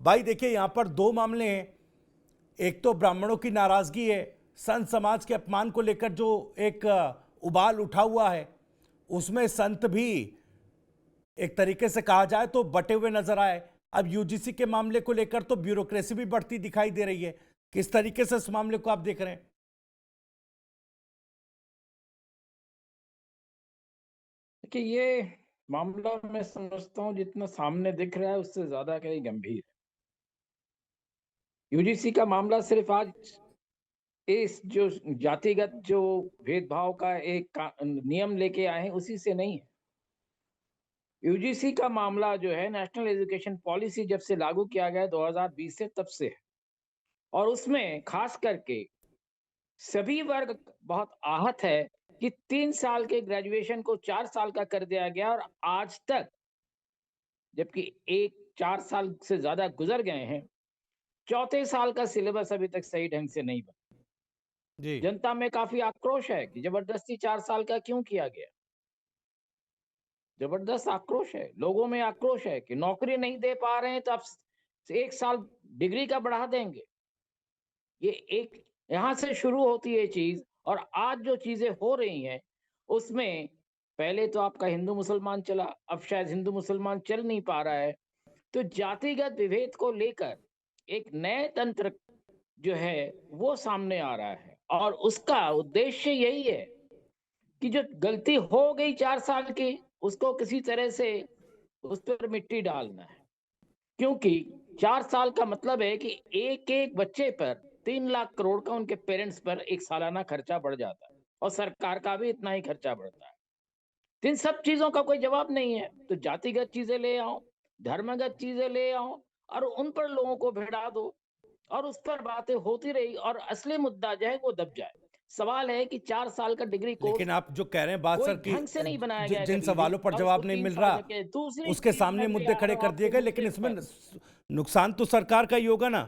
भाई देखिए, यहां पर दो मामले हैं। एक तो ब्राह्मणों की नाराजगी है, संत समाज के अपमान को लेकर जो एक उबाल उठा हुआ है, उसमें संत भी एक तरीके से कहा जाए तो बटे हुए नजर आए। अब यूजीसी के मामले को लेकर तो ब्यूरोक्रेसी भी बढ़ती दिखाई दे रही है। किस तरीके से इस मामले को आप देख रहे हैं? देखिए, ये मामला मैं समझता हूँ जितना सामने दिख रहा है उससे ज्यादा कहीं गंभीर है। यूजीसी का मामला सिर्फ आज इस जो जातिगत जो भेदभाव का नियम लेके आए हैं उसी से नहीं है। यूजीसी का मामला जो है, नेशनल एजुकेशन पॉलिसी जब से लागू किया गया है 2020 से, तब से है। और उसमें खास करके सभी वर्ग बहुत आहत है कि 3 साल के ग्रेजुएशन को 4 साल का कर दिया गया, और आज तक, जबकि 4 साल से ज्यादा गुजर गए हैं, चौथे साल का सिलेबस अभी तक सही ढंग से नहीं बना। जी। जनता में काफी आक्रोश है कि जबरदस्ती 4 साल का क्यों किया गया। जबरदस्त आक्रोश है, लोगों में आक्रोश है कि नौकरी नहीं दे पा रहे हैं तो अब 1 साल डिग्री का बढ़ा देंगे। ये एक यहाँ से शुरू होती है चीज, और आज जो चीजें हो रही हैं उसमें पहले तो आपका हिंदू मुसलमान चला, अब शायद हिंदू मुसलमान चल नहीं पा रहा है। तो जातिगत विभेद को लेकर एक नए तंत्र जो है वो सामने आ रहा है, और उसका उद्देश्य यही है कि जो गलती हो गई 4 साल की, उसको किसी तरह से उस पर मिट्टी डालना है। क्योंकि 4 साल का मतलब है कि एक एक बच्चे पर 3 लाख करोड़ का उनके पेरेंट्स पर एक सालाना खर्चा बढ़ जाता है, और सरकार का भी इतना ही खर्चा बढ़ता है। तो इन सब चीजों का कोई जवाब नहीं है, तो जातिगत चीजें ले आओ, धर्मगत चीजें ले आओ, और उन पर लोगों को भिड़ा दो, और उस पर बातें होती रही, और असली मुद्दा जो है वो दब जाए। सवाल है कि 4 साल का डिग्री कोर्स लेकिन आप जो कह रहे हैं बात कोई सर की, ढंग से नहीं बनाया गया जिन कभी भी, सवालों पर और उसको जवाब नहीं तीन मिल साल रहा, रखे। दूसरी उसके चीज सामने मैं भी मुद्दे आ खड़े रहा हूँ कर दिए आपके गए, लेकिन मुद्दे इसमें पर। नुकसान तो सरकार का ही होगा ना।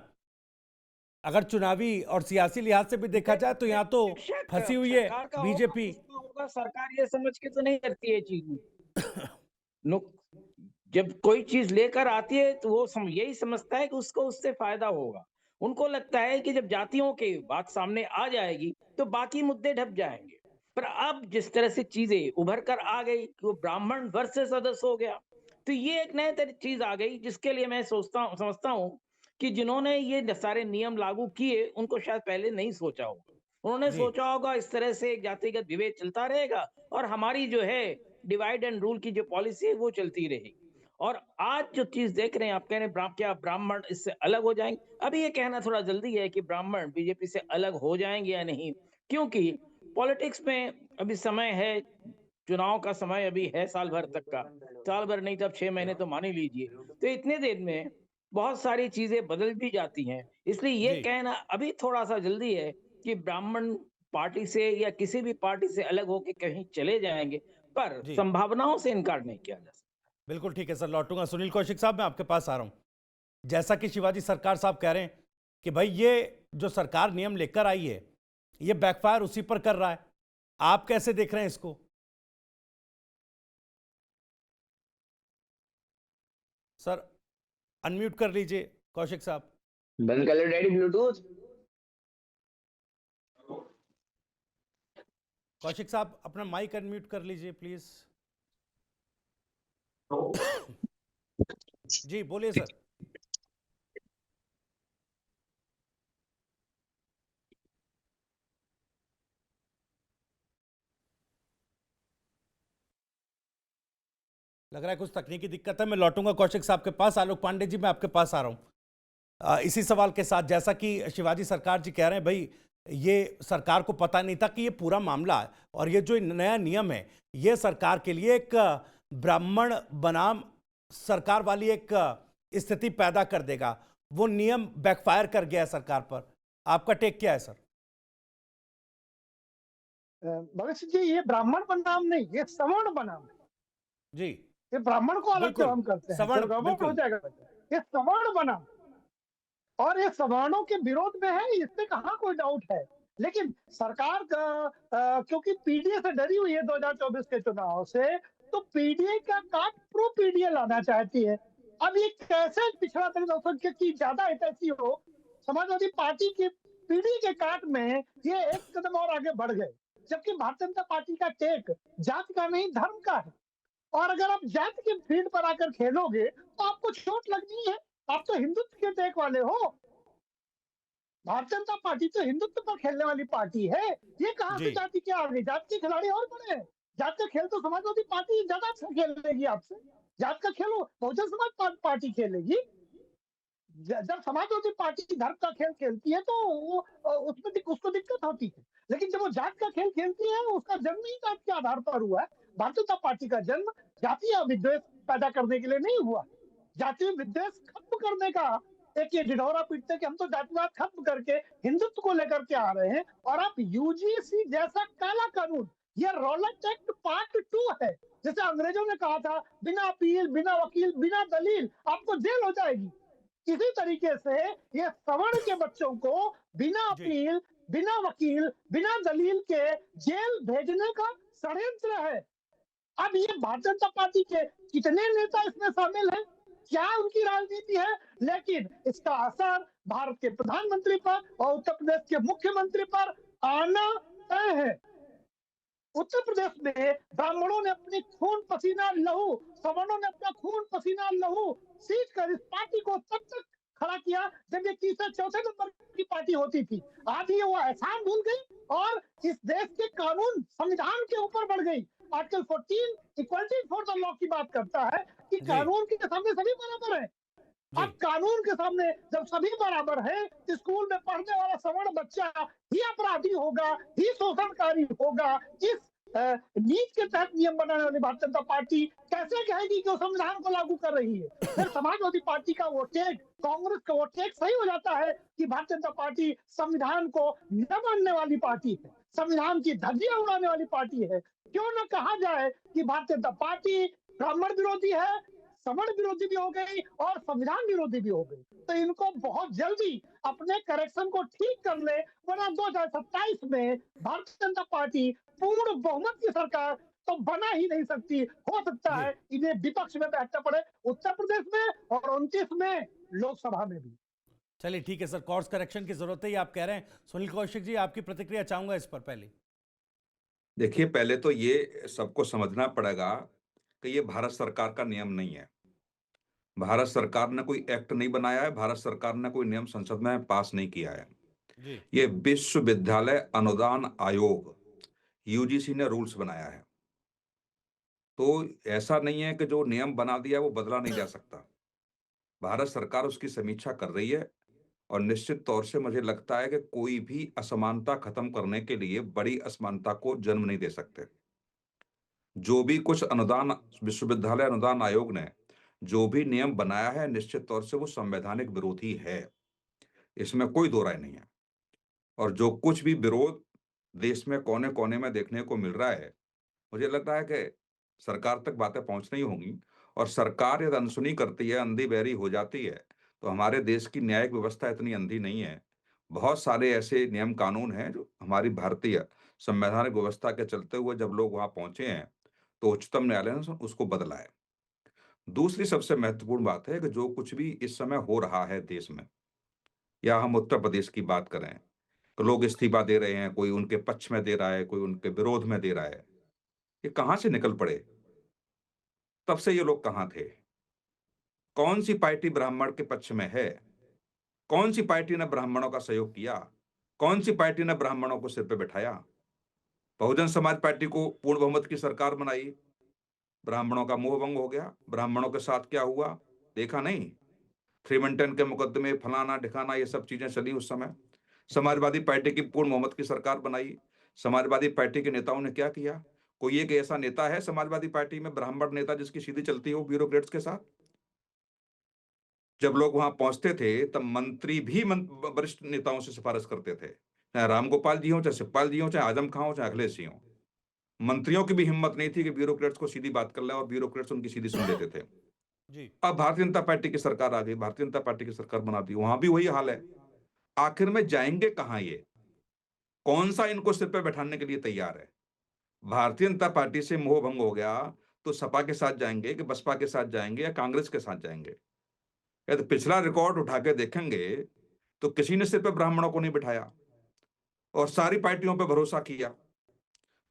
अगर चुनावी और सियासी लिहाज से भी देखा जाए तो यहाँ तो बेशक फंसी हुई है सरकार का होगा, बीजेपी। उसका होगा। सरकार ये समझ के तो नहीं करती है चीज। नुक जब कोई चीज लेकर आती है तो वो यही समझता है कि उसको उससे फायदा होगा। उनको लगता है कि जब जातियों की बात सामने आ जाएगी तो बाकी मुद्दे ढप जाएंगे। पर अब जिस तरह से चीजें उभर कर आ गई कि वो ब्राह्मण वर्ग से सदस्य हो गया, तो ये एक नए तरह चीज आ गई जिसके लिए मैं समझता हूँ कि जिन्होंने ये सारे नियम लागू किए उनको शायद पहले नहीं सोचा होगा। उन्होंने जी। सोचा होगा इस तरह से एक जातिगत विभेद चलता रहेगा, और हमारी जो है डिवाइड एंड रूल की जो पॉलिसी है वो चलती रहेगी। और आज जो चीज देख रहे हैं, आप कह रहे हैं क्या ब्राह्मण इससे अलग हो जाएंगे? अभी ये कहना थोड़ा जल्दी है कि ब्राह्मण बीजेपी से अलग हो जाएंगे या नहीं, क्योंकि पॉलिटिक्स में अभी समय है। चुनाव का समय अभी है साल भर तक का। साल भर नहीं तो अब 6 महीने तो मान ही लीजिए। तो इतने दिन में बहुत सारी चीजें बदल भी जाती हैं, इसलिए ये जी। कहना अभी थोड़ा सा जल्दी है कि ब्राह्मण पार्टी से या किसी भी पार्टी से अलग होके कहीं चले जाएंगे। पर जी। संभावनाओं से इनकार नहीं किया जा सकता। बिल्कुल ठीक है सर, लौटूंगा। सुनील कौशिक साहब, मैं आपके पास आ रहा हूं। जैसा कि शिवाजी सरकार साहब कह रहे हैं कि भाई ये जो सरकार नियम लेकर आई है, ये बैकफायर उसी पर कर रहा है। आप कैसे देख रहे हैं इसको? सर, अनम्यूट कर लीजिए कौशिक साहब। बंद कर लो डैडी ब्लूटूथ। कौशिक साहब, अपना माइक अनम्यूट कर लीजिए प्लीज। जी बोलिए सर। लग रहा है कुछ तकनीकी दिक्कत है। मैं लौटूंगा कौशिक साहब के पास। आलोक पांडे जी, मैं आपके पास आ रहा हूं इसी सवाल के साथ। जैसा कि शिवाजी सरकार जी कह रहे हैं, भाई ये सरकार को पता नहीं था कि ये पूरा मामला है, और ये जो नया नियम है ये सरकार के लिए एक ब्राह्मण बनाम सरकार वाली एक स्थिति पैदा कर देगा। वो नियम बैकफायर कर गया है सरकार पर। आपका टेक क्या है सर? भगत सिंह जी, ये ब्राह्मण बनाम नहीं, ये सवर्ण बनाम है। जी। ये ब्राह्मण को अलग क्यों बिल्कुल। हम करते हैं, फिर सवर्ण, गड़बड़ हो बिल्कुल। जाएगा। ये सवर्ण बनाम, और ये सवर्णों के विरोध में है, इससे कहाँ कोई डाउट है। लेकिन सरकार का क्योंकि पीडीए से डरी हुई है 2024 के चुनाव से, तो पीडीए का कार्ड प्रो पीडीए लाना चाहती है। अब ये कैसे पिछड़ा दलित अल्पसंख्यक की ज्यादा हितैषी हो, समाजवादी पार्टी की पीढ़ी के काट में ये एक कदम और आगे बढ़ गए, जबकि भारतीय जनता पार्टी का टेक जाति का नहीं धर्म का है। और अगर आप जाति के फील्ड पर आकर खेलोगे तो आपको चोट लगनी है। आप तो हिंदुत्व के टेक वाले हो। भारतीय जनता पार्टी तो हिंदुत्व पर खेलने वाली पार्टी है। ये कहां से जी जाति के आ गई? जाति के खिलाड़ी और बड़े हैं। जाति का खेल तो समाजवादी पार्टी ज्यादा अच्छा खेलेगी आपसे। जाति का खेल बहुजन समाज पार्टी खेलेगी। जब समाजवादी पार्टी धर्म का खेल खेलती है तो वो उसमें उसको दिक्कत होती है। लेकिन जब वो जात का खेल खेलती है, उसका जन्म ही जात के आधार पर हुआ है। भारतीय जनता पार्टी का जन्म जातीय विद्वेष पैदा करने के लिए नहीं हुआ। जातीय विद्वेष खत्म करने का एक ये ढिढोरा पीटते कि हम तो जातिवाद खत्म करके हिंदुत्व को लेकर के आ रहे हैं। और आप यूजीसी जैसा काला कानून, ये रॉलेट एक्ट पार्ट 2 है। जैसे अंग्रेजों ने कहा था, बिना अपील, बिना वकील, बिना दलील आपको जेल हो जाएगी। इसी तरीके से ये सवर्ण के बच्चों को बिना जी अपील, बिना वकील, बिना दलील के जेल भेजने का षड्यंत्र है। अब ये भारतीय जनता पार्टी के कितने नेता इसमें शामिल हैं, क्या उनकी राजनीति है, लेकिन इसका असर भारत के प्रधानमंत्री पर और उत्तर प्रदेश के मुख्यमंत्री पर आना तय है। उत्तर प्रदेश में ब्राह्मणों ने अपनी खून पसीना लहू, सवर्णों ने अपना खून पसीना लहू सींच कर इस पार्टी को तब तक खड़ा किया जब ये तीसरे चौथे नंबर की पार्टी होती थी। आज ये वो एहसान भूल गई और इस देश के कानून संविधान के ऊपर बढ़ गई। Article 14 equality for the law की बात करता है कि जी कानून के सामने सभी बराबर हैं। जी अब कानून के सामने जब सभी बराबर है, स्कूल में पढ़ने वाला सवर्ण बच्चा ही अपराधी होगा, ही शोषणकारी होगा। इस नीच के तहत नियम बनाने वाली भारतीय जनता पार्टी कैसे कहेगी कि वो संविधान को लागू कर रही है? फिर समाजवादी पार्टी का वो टेक, कांग्रेस का वो टेक सही हो जाता है कि भारतीय जनता पार्टी संविधान को न मानने वाली पार्टी है, संविधान की धज्जियां उड़ाने वाली पार्टी है। क्यों न कहा जाए कि भारतीय जनता पार्टी ब्राह्मण विरोधी है, सवर्ण विरोधी भी हो गई और संविधान विरोधी भी हो गई। तो इनको बहुत जल्दी अपने करेक्शन को ठीक कर ले, वरना 2027 में भारतीय जनता पार्टी पूर्ण बहुमत की सरकार तो बना ही नहीं सकती। हो सकता जी है इन्हें विपक्ष में बैठना पड़े, उत्तर प्रदेश में और 29 में लोकसभा में भी। चलिए ठीक है सर, कोर्स करेक्शन की जरूरत है ये आप कह रहे हैं। सुनील कौशिक जी, आपकी प्रतिक्रिया चाहूंगा इस पर पहले। देखिए, पहले तो ये सबको समझना पड़ेगा कि ये भारत सरकार का नियम नहीं है। भारत सरकार ने कोई एक्ट नहीं बनाया है, भारत सरकार ने कोई नियम संसद में पास नहीं किया है। जी ये विश्वविद्यालय अनुदान आयोग यूजीसी ने रूल्स बनाया है। तो ऐसा नहीं है कि जो नियम बना दिया वो बदला नहीं जा सकता। भारत सरकार उसकी समीक्षा कर रही है और निश्चित तौर से मुझे लगता है कि कोई भी असमानता खत्म करने के लिए बड़ी असमानता को जन्म नहीं दे सकते। जो भी कुछ अनुदान विश्वविद्यालय अनुदान आयोग ने जो भी नियम बनाया है, निश्चित तौर से वो संवैधानिक विरोधी है। इसमें कोई दो राय नहीं है। और जो कुछ भी विरोध देश में कोने-कोने में देखने को मिल रहा है, मुझे लगता है कि सरकार तक बातें पहुँच रही होंगी और सरकार यदि अनसुनी करती है, अंधी-बहरी हो जाती है, तो हमारे देश की न्यायिक व्यवस्था इतनी अंधी नहीं है। बहुत सारे ऐसे नियम कानून हैं जो हमारी भारतीय संवैधानिक व्यवस्था के चलते हुए जब लोग वहाँ पहुँचे हैं, तो उच्चतम न्यायालय ने उसको बदला है। दूसरी सबसे महत्वपूर्ण बात है कि जो कुछ भी इस समय हो रहा है देश में, या हम उत्तर प्रदेश की बात करें, तो लोग इस्तीफा दे रहे हैं, कोई उनके पक्ष में दे रहा है, कोई उनके विरोध में दे रहा है। ये कहाँ से निकल पड़े? तब से ये लोग कहाँ थे? कौन-सी पार्टी ब्राह्मण के पक्ष में है? कौन-सी पार्टी ने ब्राह्मणों का सहयोग किया? कौन-सी पार्टी ने ब्राह्मणों को सिर पे बिठाया? बहुजन समाज पार्टी को पूर्ण बहुमत की सरकार बनाई, ब्राह्मणों का मोह भंग हो गया। ब्राह्मणों के साथ क्या हुआ? देखा नहीं? 3-1-10 के मुकदमे, फलाना-ढिकाना ये सब चीजें चली उस समय। समाजवादी पार्टी की पूर्ण बहुमत की सरकार बनाई। समाजवादी पार्टी के नेताओं ने क्या किया? कोई एक ऐसा नेता है समाजवादी पार्टी में ब्राह्मण नेता जिसकी सीधी चलती हो ब्यूरोक्रेट्स के साथ? जब लोग वहां पहुंचते थे तब मंत्री भी वरिष्ठ नेताओं से सिफारिश करते थे, चाहे रामगोपाल जी हो, चाहे शिवपाल जी हो, चाहे आजम खां हो, चाहे अखिलेश जी हो। मंत्रियों की भी हिम्मत नहीं थी कि ब्यूरोक्रेट्स को सीधी बात कर ले और ब्यूरोक्रेट्स उनकी सीधी सुन लेते थे। जी अब भारतीय जनता पार्टी की सरकार आ गई, भारतीय जनता पार्टी की सरकार बना दी, वहां भी वही हाल है। आखिर में जाएंगे कहां ये? कौन सा इनको सिर पे बैठाने के लिए तैयार है? भारतीय जनता पार्टी से मोह भंग हो गया तो सपा के साथ जाएंगे कि बसपा के साथ जाएंगे या कांग्रेस के साथ जाएंगे? यदि पिछला रिकॉर्ड उठा के देखेंगे तो किसी ने सिर पे ब्राह्मणों को नहीं बिठाया और सारी पार्टियों पे भरोसा किया।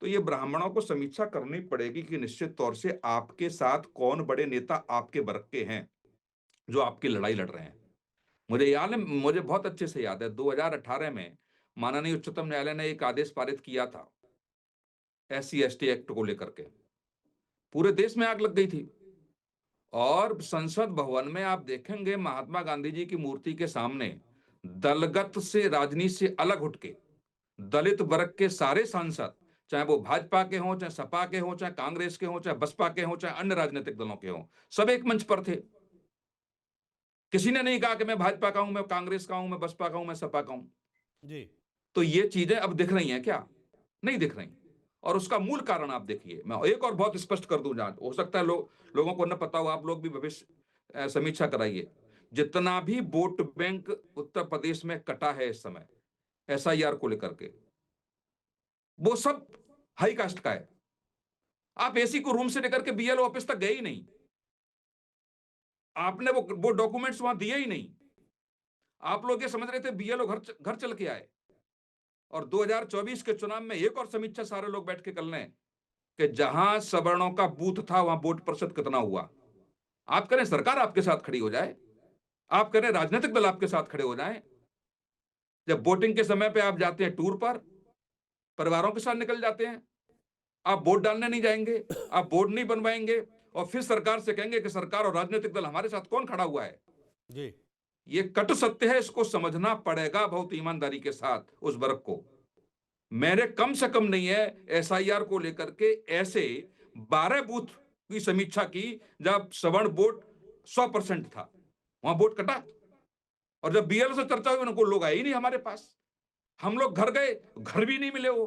तो ये ब्राह्मणों को समीक्षा करनी पड़ेगी कि निश्चित तौर से आपके साथ कौन बड़े नेता आपके वर्ग के हैं जो आपकी लड़ाई लड़ रहे हैं। मुझे बहुत अच्छे से याद है 2018 में माननीय उच्चतम न्यायालय ने एक आदेश पारित किया था SC/ST एक्ट को लेकर के। पूरे देश में आग लग गई थी और संसद भवन में आप देखेंगे महात्मा गांधी जी की मूर्ति के सामने दलगत से राजनीति से अलग उठ के दलित वर्ग के सारे सांसद, चाहे वो भाजपा के हों, चाहे सपा के हों, चाहे कांग्रेस के हों, चाहे बसपा के हों, चाहे अन्य राजनीतिक दलों के हों, सब एक मंच पर थे। किसी ने नहीं कहा कि मैं भाजपा का हूं, मैं कांग्रेस का हूं, मैं बसपा का हूं, मैं सपा का हूं जी। तो ये चीजें अब दिख रही हैं क्या? नहीं दिख रही। और उसका मूल कारण आप देखिए, मैं एक और बहुत स्पष्ट कर दूं, जांच हो सकता है लोगों को न पता हो, आप लोग भी भविष्य समीक्षा कराइए। जितना भी वोट बैंक उत्तर प्रदेश में कटा है इस समय SIR को लेकर के, वो सब हाई कास्ट का है। आप AC को रूम से लेकर के BLO ऑफिस तक गए ही नहीं, आपने वो डॉक्यूमेंट्स वहां दिए ही नहीं। आप लोग ये समझ रहे थे BLO घर चल के आए। और 2024 के चुनाव में एक और समीक्षा सारे लोग बैठ के कर लें कि जहां सवर्णों का बूथ था वहां वोट प्रतिशत कितना हुआ। आप करें सरकार आपके साथ खड़ी हो जाए, आप करें राजनीतिक दल आपके साथ खड़े हो जाएं। जब वोटिंग के समय पे आप जाते हैं टूर पर, परिवारों के साथ निकल जाते हैं, आप वोट डालने नहीं जाएंगे, आप बोर्ड नहीं बनवाएंगे और फिर सरकार से कहेंगे कि सरकार और राजनीतिक दल हमारे साथ कौन खड़ा हुआ है जी। ये कटु सत्य है, इसको समझना पड़ेगा बहुत ईमानदारी के साथ उस वर्ग को। मैंने कम से कम नहीं है SIR को लेकर के ऐसे 12 बूथ की समीक्षा की जब सवर्ण वोट 100% था, वहां वोट कटा। और जब BLO से चर्चा हुई उनको लोग आए ही नहीं हमारे पास, हम लोग घर गए, घर भी नहीं मिले वो।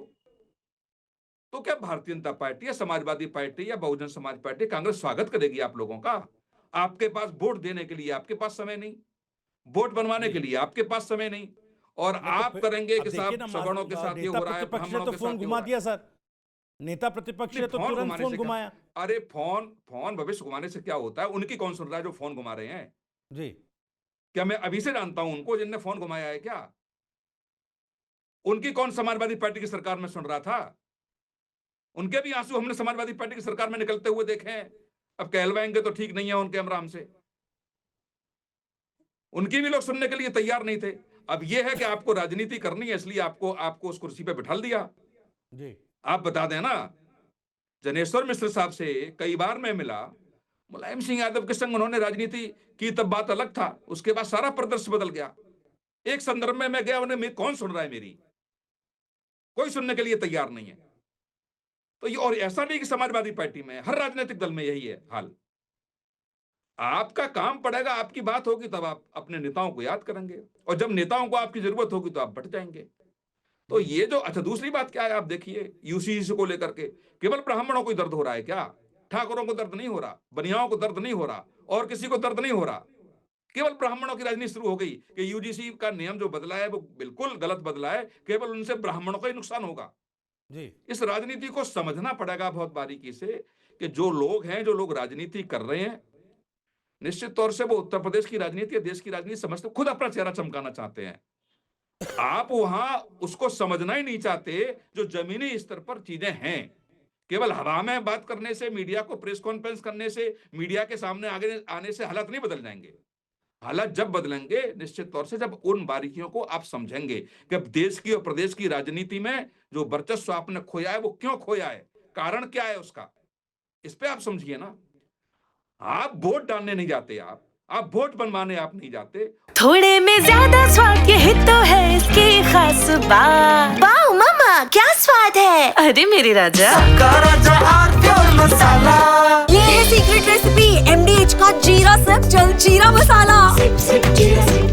तो क्या भारतीय जनता पार्टी या समाजवादी पार्टी या बहुजन समाज पार्टी, कांग्रेस स्वागत करेगी आप लोगों का? आपके पास वोट देने के लिए आपके पास समय नहीं, वोट बनवाने के लिए आपके पास समय नहीं, और आप करेंगे कि साहब सवर्णों के साथ ये हो रहा है, ब्राह्मणों के साथ घुमा दिया सर, नेता प्रतिपक्ष ने तो तुरंत फोन घुमाया। अरे फोन भविष्य घुमाने से क्या होता है? उनकी कौन सुन रहा है जो फोन घुमा रहे हैं जी? क्या मैं अभी से जानता हूं उनको जिनने फोन घुमाया है? क्या उनकी कौन समाजवादी पार्टी की सरकार में सुन रहा था? उनके भी आंसू हमने समाजवादी पार्टी की सरकार में निकलते हुए देखे हैं। अब कहलवाएंगे तो ठीक नहीं है उनके हमराम से, उनकी भी लोग सुनने के लिए तैयार नहीं थे। अब यह है कि आपको राजनीति करनी है, इसलिए आपको उस कुर्सी पे बिठा दिया जी। आप बता दें ना, जनेश्वर मिश्र साहब से कई बार मैं मिला, मुलायम सिंह यादव के संग उन्होंने राजनीति की तब बात अलग था, उसके बाद सारा परिदृश्य बदल गया। एक संदर्भ में मैं गया, उन्हें कौन सुन रहा है मेरी? कोई सुनने के लिए तैयार नहीं है। तो ये, और ऐसा नहीं कि समाजवादी पार्टी में, हर राजनीतिक दल में यही है हाल। आपका काम पड़ेगा, आपकी बात होगी तब आप अपने नेताओं को याद करेंगे, और जब नेताओं को आपकी जरूरत होगी तो आप बट जाएंगे। तो ये जो, अच्छा दूसरी बात क्या है आप देखिए, UCC को लेकर के केवल ब्राह्मणों को दर्द हो रहा है क्या? ठाकुरों को दर्द नहीं हो रहा, बनियाओं को दर्द नहीं हो रहा, और किसी को दर्द नहीं हो रहा, केवल ब्राह्मणों की राजनीति शुरू हो गई कि UGC का नियम जो बदला है वो बिल्कुल गलत बदला है, केवल उनसे ब्राह्मणों का ही नुकसान होगा जी। इस राजनीति को समझना पड़ेगा बहुत बारीकी से कि जो लोग राजनीति कर रहे हैं, निश्चित तौर से वो उत्तर प्रदेश की राजनीति या देश की राजनीति समझते, खुद अपना चेहरा चमकाना चाहते हैं। आप वहां उसको समझना ही नहीं चाहते जो जमीनी स्तर पर चीजें हैं। केवल हवा में बात करने से, मीडिया को प्रेस कॉन्फ्रेंस करने से, मीडिया के सामने आगे आने से हालात नहीं बदल जाएंगे। हालात जब बदलेंगे निश्चित तौर से जब उन बारीकियों को आप समझेंगे कि अब देश की और प्रदेश की राजनीति में जो वर्चस्व आपने खोया है वो क्यों खोया है, कारण क्या है उसका, इस पे आप समझिए ना। आप वोट डालने नहीं जाते, आप वोट बनवाने आप नहीं जाते। थोड़े में ज्यादा स्वाद यही तो है इसकी खास बात। वाओ मामा क्या स्वाद है, अरे मेरे राजा राजा प्योर मसाला, ये है सीक्रेट रेसिपी MDH का जीरा सिर्फ जलजीरा मसाला। सिप सिप जीरा सिप